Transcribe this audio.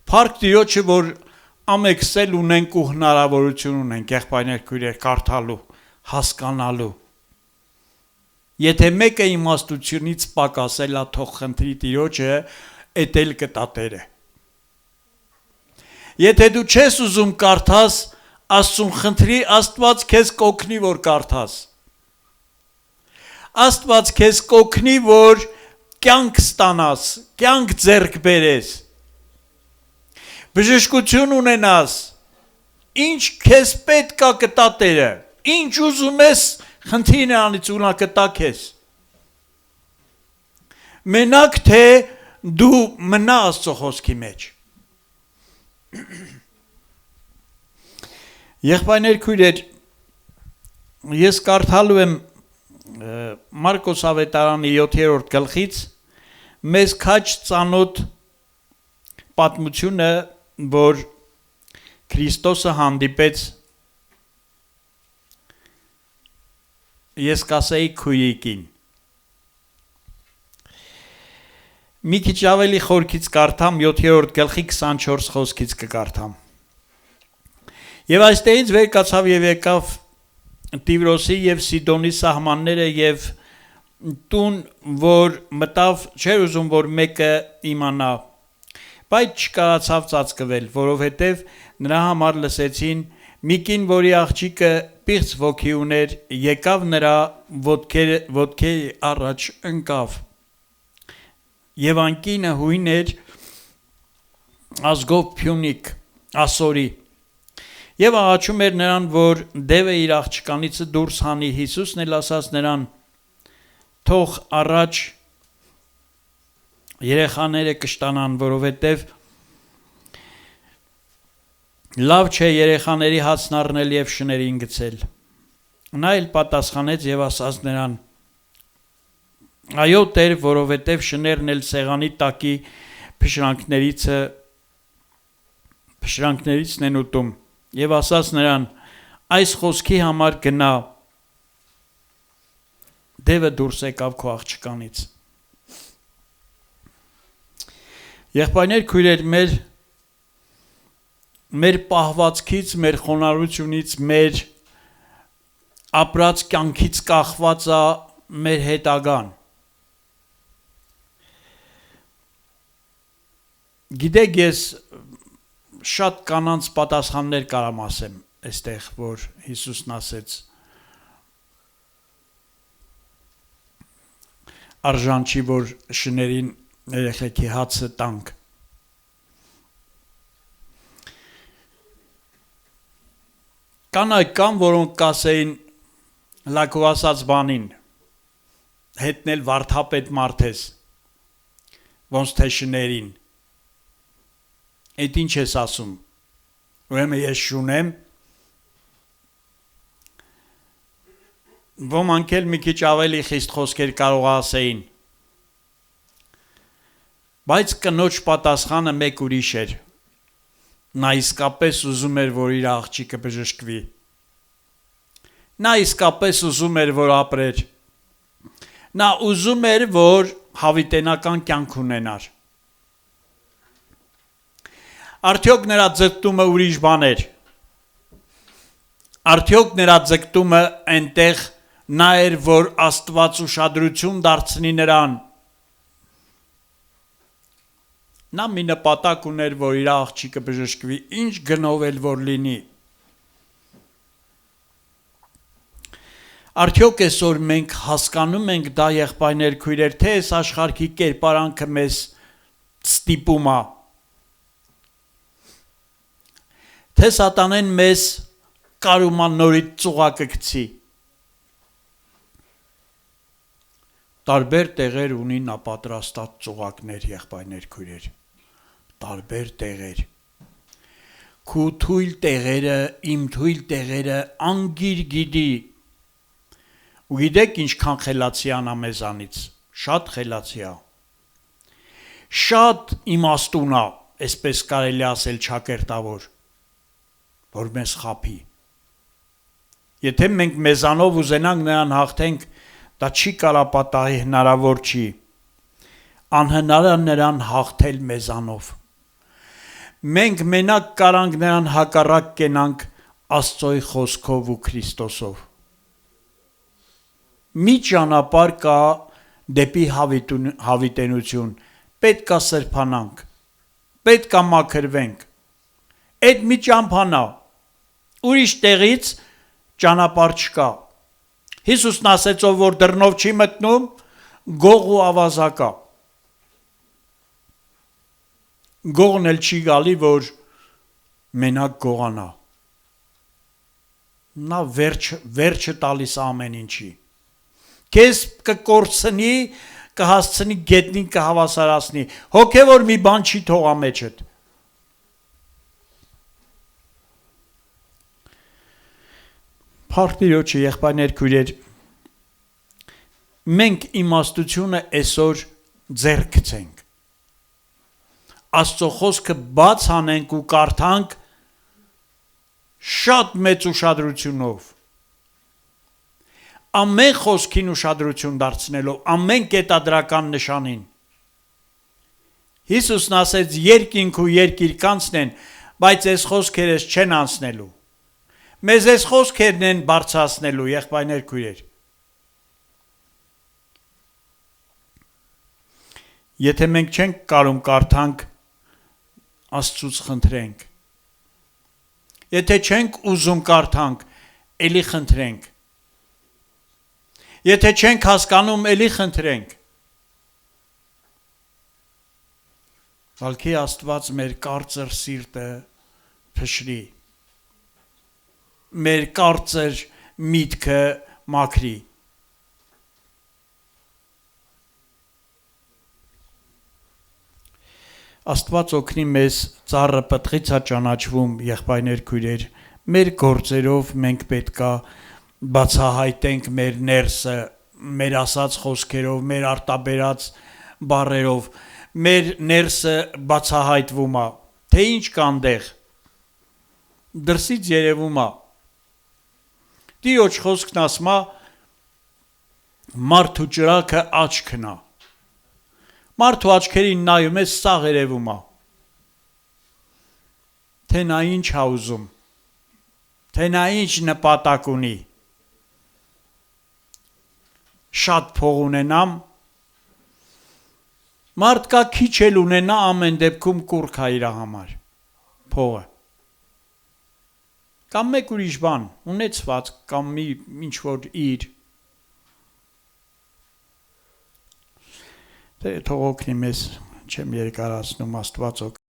Փառք Տիրոջը, որ ամեքսել ունենք ու հնարավորություն ունենք եղբայրներ քույրեր կարդալու, հասկանալու։ Եթե մեկը իմաստությունից պակասելա, թող խնդրի Տիրոջը, էդ էլ կտա Տերը։ Եթե դու չես ուզում կարդաս, Աստծուն խնդրի, Աստված քեզ կօգնի, որ կարդաս։ Աստված քեզ կօգնի, որ կյանք ստանաս, կյանք ձեռք բերես, բժշկություն ունենաս, ինչ քեզ պետք է կտա Տերը, ինչ ուզում ես, խնդրի նրանից ու նա կտա քեզ։ Մենակ թե դու մնա Աստծո խոսքի մեջ։ Եղբայրներ քույրեր, ես կարդալու եմ Մարկոս ավետարանի 7-րդ գլխից մեզ քաչ ծանոթ պատմությունը, որ Քրիստոսը հանդիպեց, ես կասեի քույրիկին։ Մի քիչ ավելի խորքից կարդամ 7-րդ գլխի 24 խոսքից կկարդամ։ Եվ այստեղից վեր կացավ եւ եկավ Տիվրոսի եւ Սիդոնի սահմանները եւ տուն, որ մտավ, չէր ուզում որ մեկը իմանա, բայց չկարացավ ծածկվել, որովհետեւ նրա համար լսեցին մի կին, որի աղջիկը պիղծ ոգի ուներ, եկավ նրա ոտքերի առաջ ընկավ։ Եվ անկինը հույն էր ազգով Փյունիկ, Ասորի։ Եվ աղաչում էր նրան, որ դևը իր աղջկանից դուրս հանի, Հիսուսն էլ ասաց նրան, թող առաջ երեխաները կշտանան, որովհետև լավ չէ երեխաների հացն առնել և շներին գցել։ Նա էլ պատասխանեց և ասաց նրան, այո Տեր, որովհետև շներն էլ սեղանի տակի փշրանքներից են ուտում։ Եվ ասաց նրան, այս խոսքի համար գնա, դևը դուրս եկավ քո աղջկանից։ Եղբայրներ քույրեր, մեր պահվածքից, մեր խոնարհությունից, մեր ապրած կյանքից կախված է մեր հետագան։ Գիտեք, ես շատ կանանց պատասխաններ կարամ ասեմ այստեղ, որ Հիսուսն ասեց արժան չի, որ շներին երեխեքի հացը տանք։ Կանայք կան, որոնք կասեին լակու ասած բանին, հետնել վարդապետ մարդ ես, ոնց թե շներին։ Այդ ինչ ես ասում, ուրեմն ես շունեմ, ոմանք էլ մի քիչ ավելի խիստ խոսքեր կարող ասեին, բայց կնոջ պատասխանը մեկ ուրիշ էր, նա իսկապես ուզում էր, որ իր աղջիկը բժշկվի, նա իսկապես ուզում էր, որ ապրեր, նա ուզում էր, որ հավիտենական կյանք ունենար։ Արդյոք նրա ձգտումը ուրիշ բան էր։ Արդյոք նրա ձգտումը այնտեղ նա էր, որ Աստված ուշադրություն դարձնի նրան։ Նա մի նպատակ ուներ, որ իր աղջիկը բժշկվի, ինչ գնով էլ որ լինի։ Արդյոք այսօր մենք հասկանում ենք դա եղբայրներ քույրեր, թե այս աշխարհի կերպարանքը մեզ ստիպում է։ Թե սատանեն մեզ կարում նորից ծուղակը գցի։ Տարբեր տեղեր ունի նա պատրաստած ծուղակներ, եղբայրներ քույրեր, տարբեր տեղեր։ Քու թույլ տեղերը, իմ թույլ տեղերը անգիր գիտի։ Ու գիտեք ինչքան խելացի անա մեզանից, շատ խելացի է։ Շատ իմաստուն է, այսպես կարելի ասել ճակերտավոր, որ մեզ խափի։ Եթե մենք մեզանով ուզենանք նրան հաղթենք, դա չի կարա պատահի, հնարավոր չի։ Անհնար է նրան հաղթել մեզանով։ մենք մենակ կարանք նրան հակառակ կենանք Աստծոյ խոսքով ու Քրիստոսով։ Մի ճանապարհ կա դեպի հավիտենություն, պետք է սրբանանք, պետք է մաքրվենք։ Այդ մի ճամփան է, ուրիշ տեղից ճանապարհ չկա։ Հիսուսն ասեց, ով որ դռնով չի մտնում, գող ու ավազակա։ Գողն էլ չի գալի, որ մենակ գողանա։ Նա վերջը տալիս ամեն ինչի։ Քեզ կկորցնի, կհասցնի գետնին կհավասարացնի։ Հոգևոր մի բան չի թողա մեջդ։ Փառք Տիրոջը, եղբայրներ, քույրեր, մենք իմաստությունը այսօր ձեռք գցենք։ Աստծո խոսքը բաց անենք ու կարդանք շատ մեծ ուշադրությունով։ Ամեն խոսքին ուշադրություն դարձնելով, ամեն կետադրական նշանին։ Հիսուսն ասեց, երկինք ու երկիր կանցնեն, բայց այս խոսքերս չեն անցնելու։ Մեզ այս խոսքերն են բարձրացնելու, եղբայրներ, քույրեր։ Եթե մենք չենք կարում կարդանք, Աստծուց խնդրենք։ Եթե չենք ուզում կարդանք, էլի խնդրենք։ Եթե չենք հասկանում, էլի խնդրենք։ Վալքի Աստված մեր կարծր սիրտը փշրի, մեր կարծր միտքը մաքրի։ Աստված օգնի մեզ, ծառը պտղից է ճանաչվում, եղբայրներ, քույրեր, մեր գործերով մենք պետքա բացահայտենք մեր ներսը, մեր ասած խոսքերով, մեր արտաբերած բառերով, մեր ներսը բացահայտվում է, թե ինչ կանդեղ, դրսից երևում է։ Տիրոջ խոսքն ասում է, մարդու ճրագը աչքն է։ Մարդու աչքերին նայում ես, սաղ երևում է, թե նա ինչ է ուզում, թե նա ինչ նպատակ ունի։ Շատ փող ունենամ, մարդկա քիչ էլ ունենա, ամեն դեպքում կուռք է իր համար, փողը։ Կամ մեկ ուրիշ բան, ունեցված, կամ մի ինչ որ իր։ Թող օգնի մեզ, չեմ երկարացնում, Աստված օգնի։